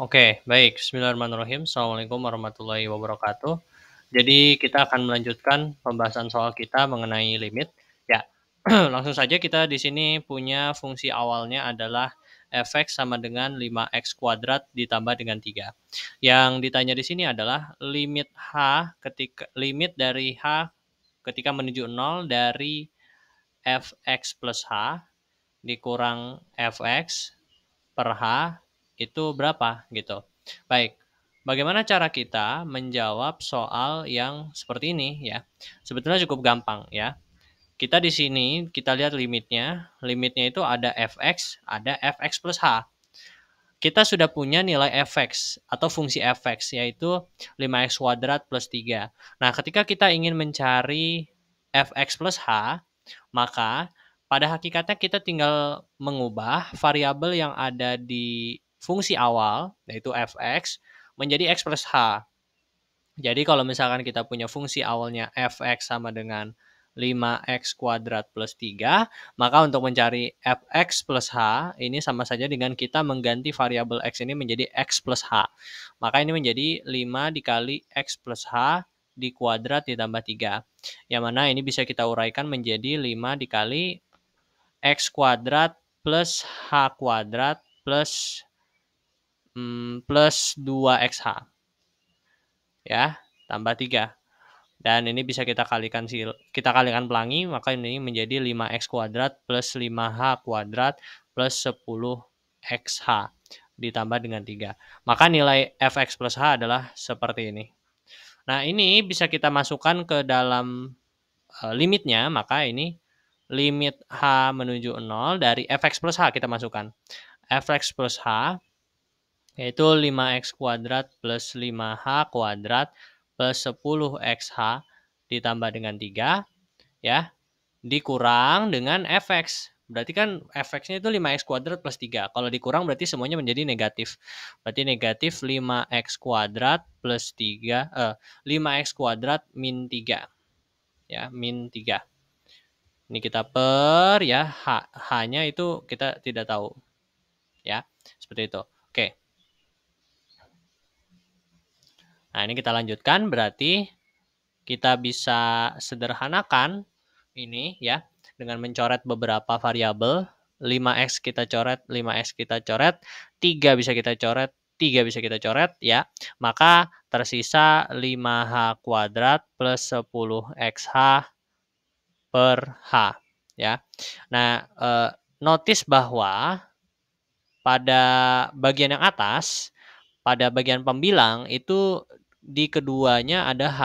Oke, baik. Bismillahirrahmanirrahim. Assalamualaikum warahmatullahi wabarakatuh. Jadi kita akan melanjutkan pembahasan soal kita mengenai limit. Ya, langsung saja kita di sini punya fungsi awalnya adalah f(x) sama dengan 5x kuadrat ditambah dengan 3. Yang ditanya di sini adalah limit dari h ketika menuju 0 dari f(x) plus h dikurang f(x) per H itu berapa gitu. Baik, bagaimana cara kita menjawab soal yang seperti ini ya? Sebetulnya cukup gampang ya. Kita di sini kita lihat limitnya. Limitnya itu ada fx, ada fx plus h. Kita sudah punya nilai fx atau fungsi fx yaitu 5x kuadrat plus 3. Nah, ketika kita ingin mencari fx plus h, maka pada hakikatnya kita tinggal mengubah variabel yang ada di fungsi awal, yaitu fx, menjadi x plus h. Jadi kalau misalkan kita punya fungsi awalnya fx sama dengan 5x kuadrat plus 3, maka untuk mencari fx plus h, ini sama saja dengan kita mengganti variabel x ini menjadi x plus h. Maka ini menjadi 5 dikali x plus h di kuadrat ditambah 3. Yang mana ini bisa kita uraikan menjadi 5 dikali x kuadrat plus h kuadrat plus 2xh ya, tambah 3. Dan ini bisa kita kalikan pelangi, maka ini menjadi 5x kuadrat plus 5h kuadrat plus 10xh ditambah dengan 3. Maka nilai fx plus h adalah seperti ini. Nah, ini bisa kita masukkan ke dalam limitnya, maka ini limit h menuju 0 dari fx plus h kita masukkan. Fx plus h yaitu 5x kuadrat plus 5h kuadrat plus 10xh ditambah dengan 3 ya, dikurang dengan fx. Berarti kan fx-nya itu 5x kuadrat plus 3. Kalau dikurang berarti semuanya menjadi negatif. Berarti negatif 5x kuadrat plus 3, 5x kuadrat min 3. Ya, min 3. Ini kita per ya, h-nya itu kita tidak tahu. Ya, seperti itu. Oke. Nah, ini kita lanjutkan, berarti kita bisa sederhanakan ini ya dengan mencoret beberapa variabel. 5x kita coret, 5x kita coret, 3 bisa kita coret, 3 bisa kita coret ya. Maka tersisa 5h kuadrat plus 10xh per h ya. Nah, notice bahwa pada bagian yang atas, pada bagian pembilang itu di keduanya ada H.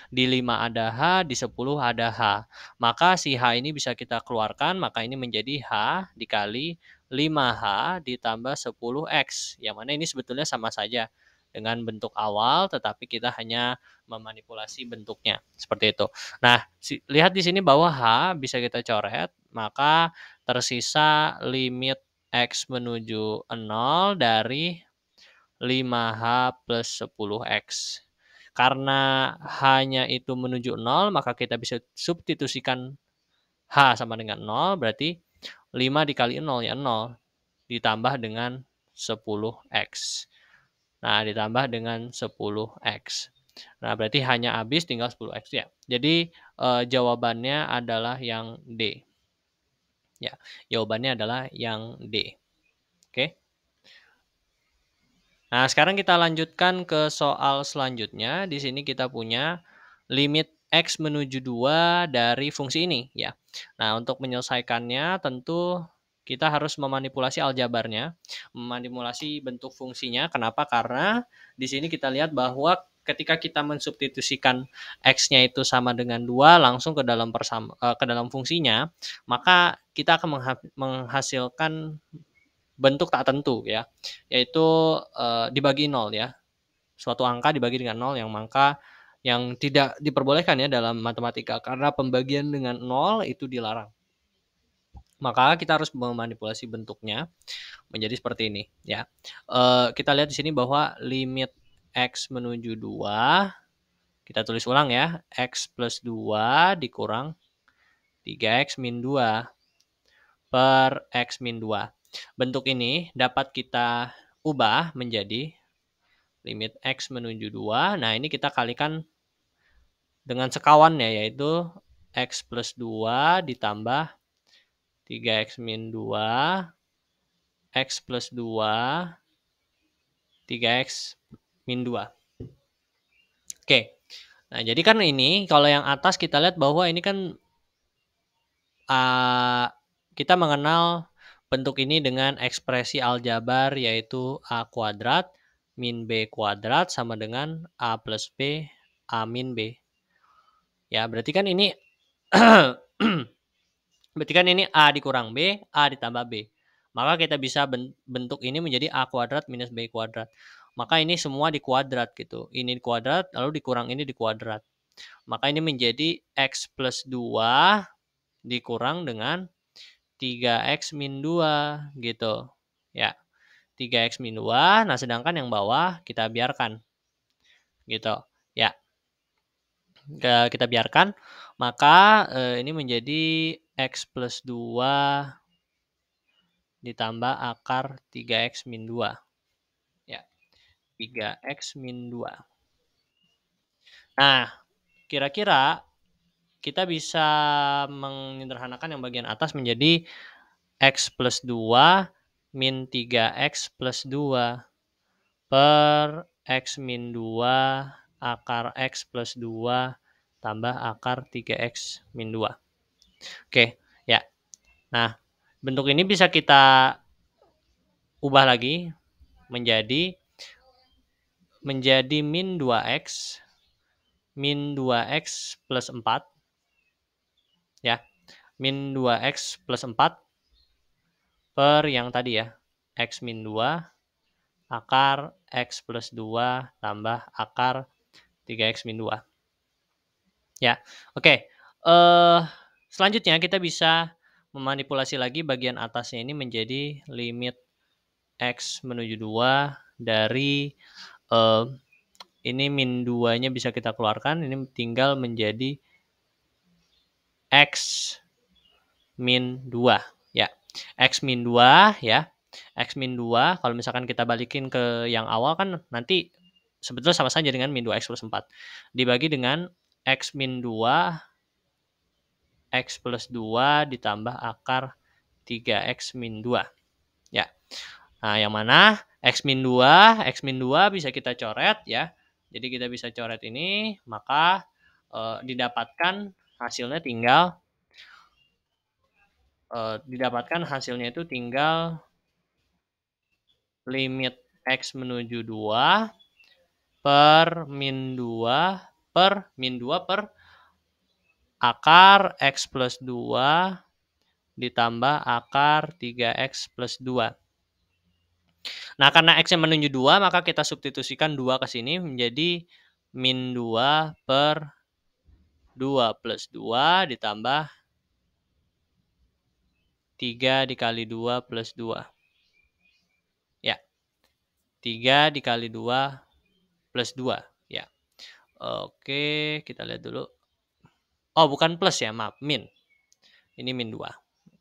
Di 5 ada H, di 10 ada H. Maka si H ini bisa kita keluarkan, maka ini menjadi H dikali 5H ditambah 10X. Yang mana ini sebetulnya sama saja dengan bentuk awal, tetapi kita hanya memanipulasi bentuknya. Seperti itu. Nah, lihat di sini bahwa H bisa kita coret, maka tersisa limit X menuju 0 dari 5H plus 10X. Karena H-nya itu menuju 0, maka kita bisa substitusikan H sama dengan 0, berarti 5 dikali 0 ya 0, ditambah dengan 10X. Nah, ditambah dengan 10X. Nah, berarti hanya habis tinggal 10X ya. Jadi, jawabannya adalah yang D. Ya, jawabannya adalah yang D. Oke. Nah, sekarang kita lanjutkan ke soal selanjutnya. Di sini kita punya limit X menuju 2 dari fungsi ini ya. Nah, untuk menyelesaikannya tentu kita harus memanipulasi aljabarnya, memanipulasi bentuk fungsinya. Kenapa? Karena di sini kita lihat bahwa ketika kita mensubstitusikan X-nya itu sama dengan 2 langsung ke dalam fungsinya, maka kita akan menghasilkan bentuk tak tentu ya, yaitu dibagi 0 ya. Suatu angka dibagi dengan 0 yang tidak diperbolehkan ya dalam matematika karena pembagian dengan 0 itu dilarang. Maka kita harus memanipulasi bentuknya menjadi seperti ini ya. Kita lihat di sini bahwa limit X menuju 2, kita tulis ulang ya, X plus 2 dikurang 3X min 2 per X min 2. Bentuk ini dapat kita ubah menjadi limit X menuju 2. Nah, ini kita kalikan dengan sekawannya, yaitu X plus 2 ditambah 3X min 2, X plus 2, 3X min 2. Oke. Nah, jadi kan ini kalau yang atas kita lihat bahwa ini kan kita mengenal bentuk ini dengan ekspresi aljabar, yaitu A kuadrat min B kuadrat sama dengan A plus B A min B. Ya, berarti kan ini A dikurang B, A ditambah B. Maka kita bisa bentuk ini menjadi A kuadrat minus B kuadrat. Maka ini semua dikuadrat gitu. Ini dikuadrat, lalu dikurang ini dikuadrat. Maka ini menjadi X plus 2 dikurang dengan 3X min 2 gitu. Ya, 3X min 2. Nah, sedangkan yang bawah kita biarkan. Gitu. Ya. Kita biarkan. Maka ini menjadi X plus 2 ditambah akar 3X min 2. Ya. 3X min 2. Nah, kira-kira kita bisa menyederhanakan yang bagian atas menjadi X plus 2 min 3X plus 2 per X min 2 akar X plus 2 tambah akar 3X min 2. Oke, ya. Nah, bentuk ini bisa kita ubah lagi menjadi min 2X min 2X plus 4. Ya, min 2X plus 4 per yang tadi ya, X min 2 akar X plus 2 tambah akar 3X min 2. Ya, oke. Selanjutnya kita bisa memanipulasi lagi bagian atasnya ini menjadi limit X menuju 2 dari ini min 2-nya bisa kita keluarkan, ini tinggal menjadi X min 2 ya. X min 2 ya. X min 2 kalau misalkan kita balikin ke yang awal kan nanti sebetulnya sama saja dengan min 2X plus 4. Dibagi dengan X min 2 X plus 2 ditambah akar 3X min 2. Ya. Nah, yang mana X min 2 bisa kita coret ya. Jadi kita bisa coret ini, maka didapatkan hasilnya itu tinggal limit X menuju 2 per min 2 per akar X plus 2 ditambah akar 3X plus 2. Nah, karena X-nya menuju 2, maka kita substitusikan 2 ke sini menjadi min 2 per 2 plus 2 ditambah 3 dikali 2 plus 2. Ya, 3 dikali 2 plus 2. Ya. Oke, kita lihat dulu. Oh, bukan plus ya, maaf, min. Ini min 2.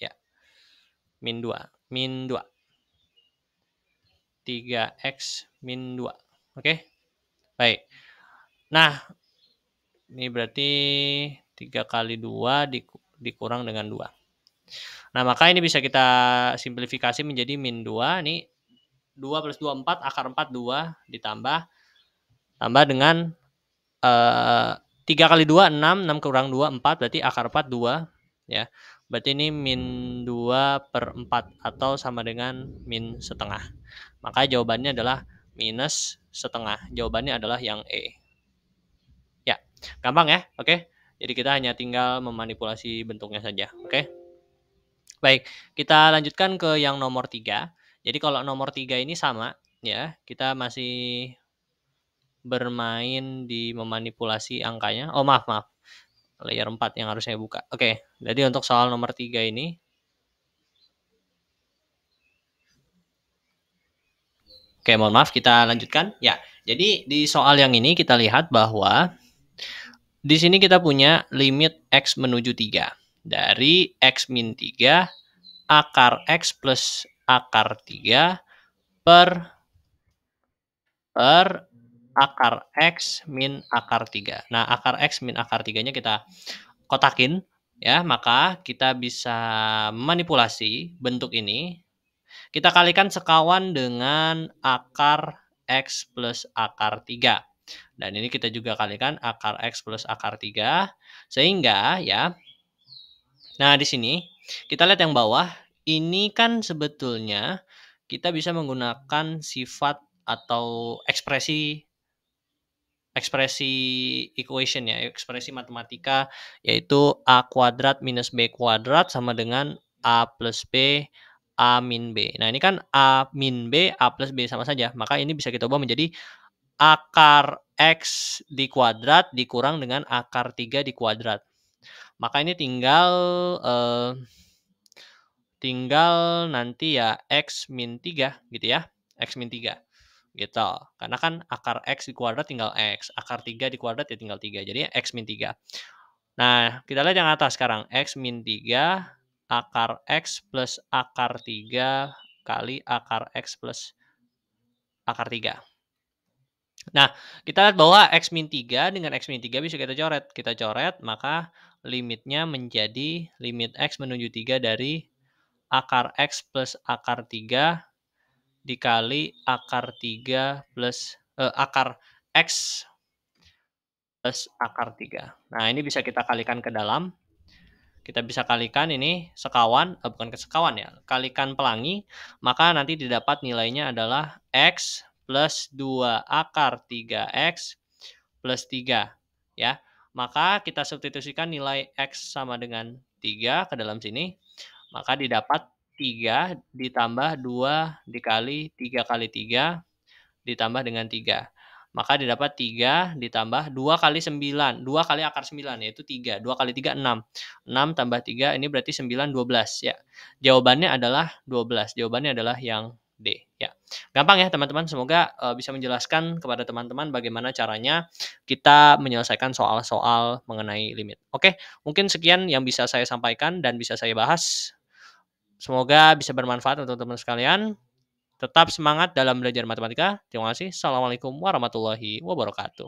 Ya. Min 2. 3X min 2. Oke. Baik. Nah, ini berarti 3 kali 2 dikurang dengan 2. Nah, maka ini bisa kita simplifikasi menjadi min 2. Ini 2 plus 2, 4. Akar 4, 2. Tambah dengan 3 kali 2, 6. 6 kurang 2, 4. Berarti akar 4, 2. Ya. Berarti ini min 2 per 4. Atau sama dengan min setengah. Maka jawabannya adalah minus setengah. Jawabannya adalah yang E. Ya, gampang ya. Oke. Jadi kita hanya tinggal memanipulasi bentuknya saja. Oke. Baik, kita lanjutkan ke yang nomor 3. Jadi kalau nomor 3 ini sama ya, kita masih bermain di memanipulasi angkanya. Oh, maaf. Layer 4 yang harus saya buka. Oke, jadi untuk soal nomor 3 ini Oke, mohon maaf, kita lanjutkan. Ya, jadi di soal yang ini kita lihat bahwa di sini kita punya limit X menuju 3. Dari X min 3 akar X plus akar 3 per per akar X min akar 3. Nah, akar X min akar 3-nya kita kotakin, ya, maka kita bisa manipulasi bentuk ini. Kita kalikan sekawan dengan akar X plus akar 3. Dan ini kita juga kalikan akar X plus akar 3. Sehingga, ya, nah di sini kita lihat yang bawah, ini kan sebetulnya kita bisa menggunakan sifat atau ekspresi ekspresi equation ya, ekspresi matematika, yaitu A kuadrat minus B kuadrat sama dengan A plus B, A min B. Nah, ini kan A min B, A plus B sama saja. Maka ini bisa kita ubah menjadi akar X di kuadrat dikurang dengan akar 3 di kuadrat. Maka ini eh, tinggal nanti ya X min 3 gitu ya, X min 3 gitu. Karena kan akar X di kuadrat tinggal X, akar 3 di kuadrat ya tinggal 3, jadi X min 3. Nah, kita lihat yang atas sekarang, X min 3 akar X plus akar 3 kali akar X plus akar 3. Nah, kita lihat bahwa X min 3 dengan X min 3 bisa kita coret. Kita coret, maka limitnya menjadi limit X menuju 3 dari akar X plus akar 3 dikali akar 3 plus akar X plus akar 3. Nah, ini bisa kita kalikan ke dalam. Kita bisa kalikan ini sekawan, bukan ke sekawan ya, kalikan pelangi, maka nanti didapat nilainya adalah X plus 2 akar 3X plus 3. Ya, maka kita substitusikan nilai X sama dengan 3 ke dalam sini, maka didapat 3 ditambah 2 dikali 3 kali 3 ditambah dengan 3. Maka didapat 3 ditambah 2 kali 9, 2 kali akar 9 yaitu 3. 2 kali 3 6. 6 tambah 3 ini berarti 9 12 ya. Jawabannya adalah 12. Jawabannya adalah yang D ya. Gampang ya teman-teman, semoga bisa menjelaskan kepada teman-teman bagaimana caranya kita menyelesaikan soal-soal mengenai limit. Oke, mungkin sekian yang bisa saya sampaikan dan bisa saya bahas. Semoga bisa bermanfaat untuk teman-teman sekalian. Tetap semangat dalam belajar matematika. Terima kasih. Assalamualaikum warahmatullahi wabarakatuh.